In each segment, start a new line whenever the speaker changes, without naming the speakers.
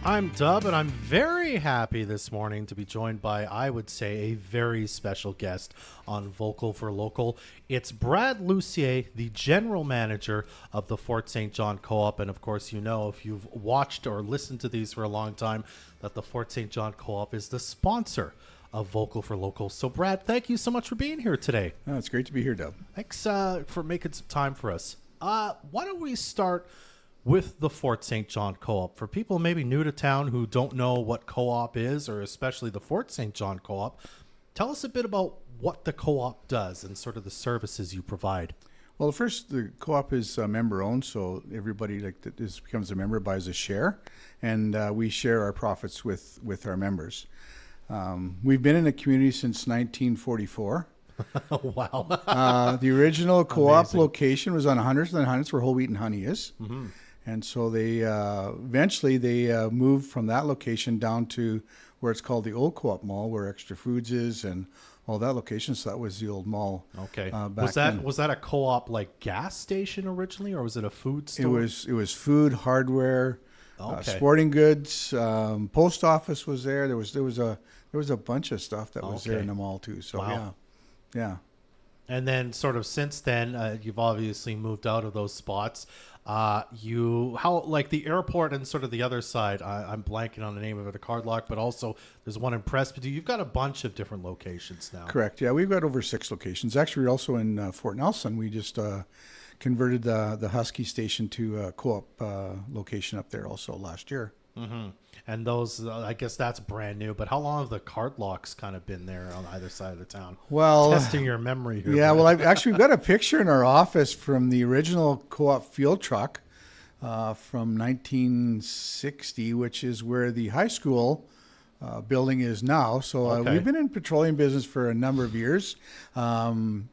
I'm Dub, and I'm very happy this morning to be joined by, I would say, a very special guest on Vocal for Local. It's Brad Lussier, the general manager of the Fort St. John Co-op. And of course, you know, if you've watched or listened to these for a long time, that the Fort St. John Co-op is the sponsor of Vocal for Local. So Brad, thank you so much for being here today.
Oh, it's great to be here, Dub.
Thanks for making some time for us. Why don't we start with the Fort St. John Co-op? For people maybe new to town who don't know what co-op is, or especially the Fort St. John Co-op, tell us a bit about what the co-op does and sort of the services you provide.
Well, first, the co-op is member-owned, so everybody that becomes a member buys a share, and we share our profits with our members. We've been in the community since 1944.
Wow.
The original co-op
Amazing.
location was on 100th and 100th, where Whole Wheat and Honey is. Mm-hmm. And so they eventually moved from that location down to where it's called the Old Co-op Mall, where Extra Foods is and all that location. So that was the old mall.
Okay.
Back
Was that a co-op like gas station originally, or was it a food store?
It was food, hardware,
Okay.
sporting goods. Post office was there. There was a bunch of stuff that was there
Okay.
in the mall too. So
Wow.
yeah.
And then sort of since then, you've obviously moved out of those spots. Like the airport and sort of the other side, I'm blanking on the name of it, the Card Lock, but also there's one in Presbyterian. You've got a bunch of different locations now.
Correct. Yeah, we've got over 6 locations. Actually, we're also in Fort Nelson. We just converted the Husky station to a co-op location up there also last year.
Mm-hmm. And those, I guess that's brand new. But how long have the Card Locks kind of been there on either side of the town?
Well,
Testing your memory here.
yeah.
Brad.
Well, we've got a picture in our office from the original co-op field truck from 1960, which is where the high school building is now. So
Okay.
we've been in petroleum business for a number of years. Where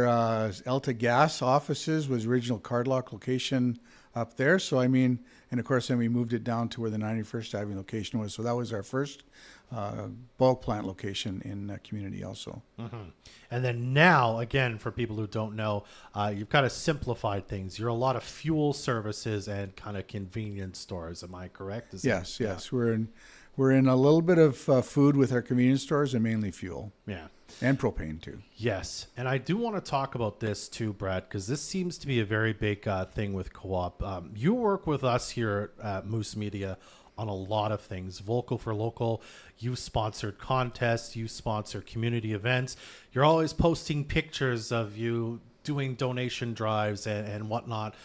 Elta Gas offices was original Card Lock location up there. So I mean, and of course then we moved it down to where the 91st Avenue location was. So that was our first bulk plant location in the community also.
Mm-hmm. And then now, again, for people who don't know, you've kind of simplified things. You're a lot of fuel services and kind of convenience stores. Am I correct?
Yes. We're in a little bit of food with our convenience stores and mainly fuel.
Yeah.
And propane too.
Yes. And I do want to talk about this too, Brad, because this seems to be a very big thing with co-op. You work with us here at Moose Media on a lot of things. Vocal for Local, you sponsored contests, you sponsor community events. You're always posting pictures of you doing donation drives and whatnot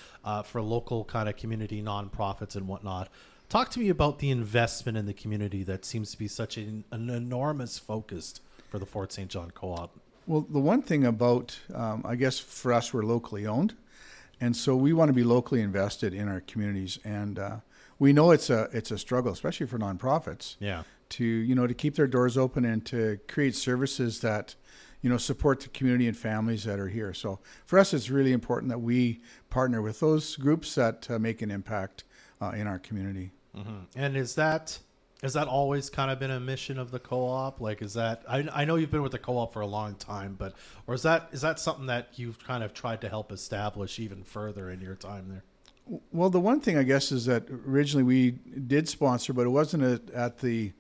for local kind of community nonprofits and whatnot. Talk to me about the investment in the community that seems to be such an enormous focus for the Fort St. John Co-op.
Well, the one thing about, I guess for us, we're locally owned. And so we want to be locally invested in our communities. And we know it's a struggle, especially for nonprofits.
Yeah.
To keep their doors open and to create services that, support the community and families that are here. So for us, it's really important that we partner with those groups that make an impact in our community.
Mm-hmm. And is that always kind of been a mission of the co-op? Like, is that, I know you've been with the co-op for a long time, or is that something that you've kind of tried to help establish even further in your time there?
Well, the one thing I guess is that originally we did sponsor, but it wasn't at the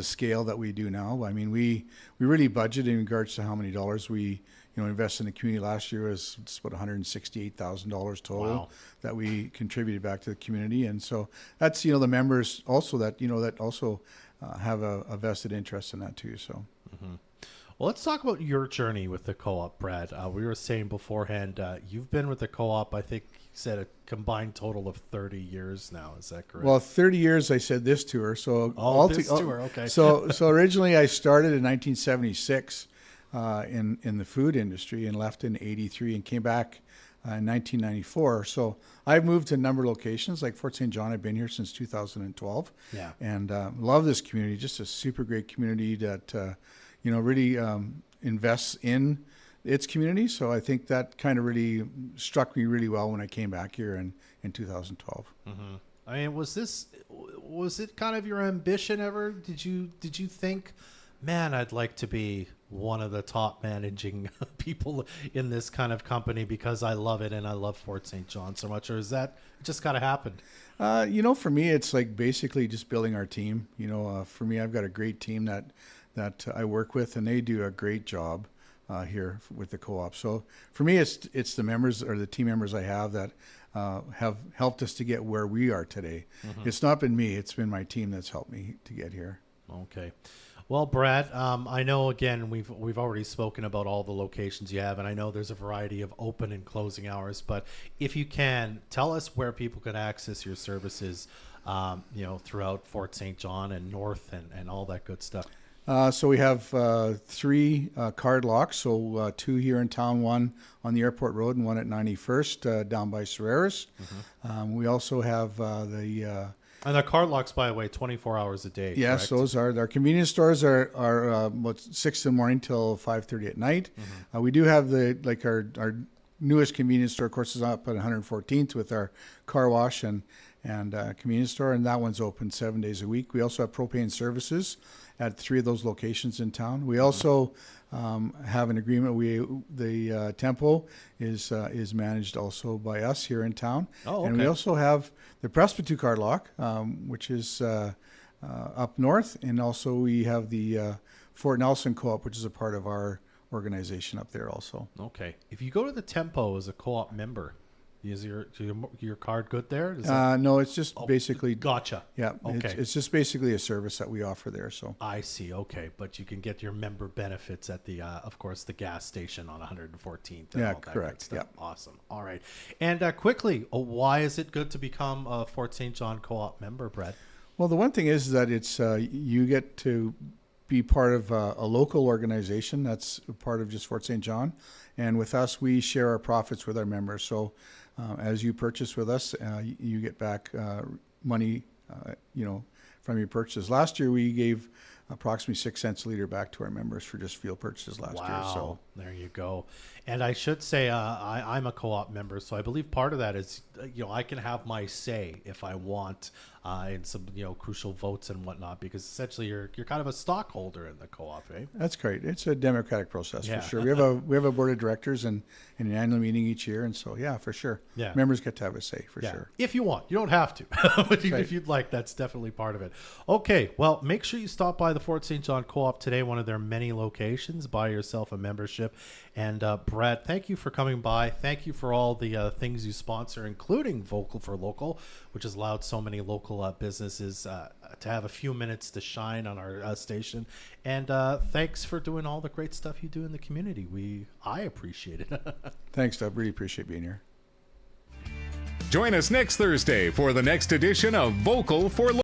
scale that we do now. I mean, we really budgeted in regards to how many dollars we invested in the community. Last year was about $168,000 total.
Wow.
That we contributed back to the community, and so that's the members also that also have a vested interest in that too. So.
Mm-hmm. Well, let's talk about your journey with the co-op, Brad. We were saying beforehand, you've been with the co-op, I think you said a combined total of 30 years now. Is that correct?
Well, 30 years I said this tour. So
this tour, okay.
So originally I started in 1976 in the food industry and left in 83 and came back in 1994. So I've moved to a number of locations. Like Fort St. John, I've been here since 2012.
Yeah.
And love this community. Just a super great community that really invests in its community. So I think that kind of really struck me really well when I came back here in 2012.
Mm-hmm. I mean, was it kind of your ambition ever? Did you think, man, I'd like to be one of the top managing people in this kind of company because I love it and I love Fort St. John so much, or is that just kind of happened?
For me, it's like basically just building our team. For me, I've got a great team that I work with, and they do a great job here with the co-op. So for me, it's the members or the team members I have that have helped us to get where we are today. It's not been me; it's been my team that's helped me to get here.
Okay. Well, Brad, I know, again, we've already spoken about all the locations you have, and I know there's a variety of open and closing hours, but if you can, tell us where people can access your services, throughout Fort St. John and North and all that good stuff.
So we have 3 card locks, so 2 here in town, 1 on the airport road and 1 at 91st down by Serreris. We also have
And the card locks, by the way, 24 hours a day.
Yes,
correct?
those are. Our convenience stores are about 6 in the morning till 5:30 at night. We do have our newest convenience store, of course, is up at 114th with our car wash and convenience store, and that one's open 7 days a week. We also have propane services at 3 of those locations in town. We also have an agreement. The Tempo is managed also by us here in town.
Oh, okay.
And we also have the Presbyterian card lock, which is up north, and also we have the Fort Nelson Co-op, which is a part of our organization up there also.
Okay. If you go to the Tempo as a co-op member, is your card good there?
No, it's just basically.
Gotcha.
Yeah.
Okay.
It's just basically a service that we offer there. So.
I see. Okay, but you can get your member benefits at the, of course, the gas station on 114th. And
Yeah,
all that
correct.
good stuff.
Yeah.
Awesome. All right. And quickly, why is it good to become a Fort St. John co-op member, Brett?
Well, the one thing is that it's you get to be part of a local organization that's a part of just Fort St. John, and with us, we share our profits with our members. So. As you purchase with us, you get back money, from your purchases. Last year, we gave approximately 6 cents a liter back to our members for just fuel purchases last year. So
there you go. And I should say, I'm a co-op member, so I believe part of that is, I can have my say if I want in some, crucial votes and whatnot, because essentially you're kind of a stockholder in the co-op, eh?
That's great. It's a democratic process
Yeah.
for sure. We have a board of directors and an annual meeting each year, and so yeah, for sure.
Yeah.
Members get to have a say for
Yeah.
sure.
If you want, you don't have to, but
Right.
if you'd like, that's definitely part of it. Okay, well, make sure you stop by the Fort St. John Co-op today, one of their many locations. Buy yourself a membership. And Brad, thank you for coming by. Thank you for all the things you sponsor, including Vocal for Local, which has allowed so many local businesses to have a few minutes to shine on our station. And thanks for doing all the great stuff you do in the community. I appreciate it.
Thanks, Dub. Really appreciate being here.
Join us next Thursday for the next edition of Vocal for Local.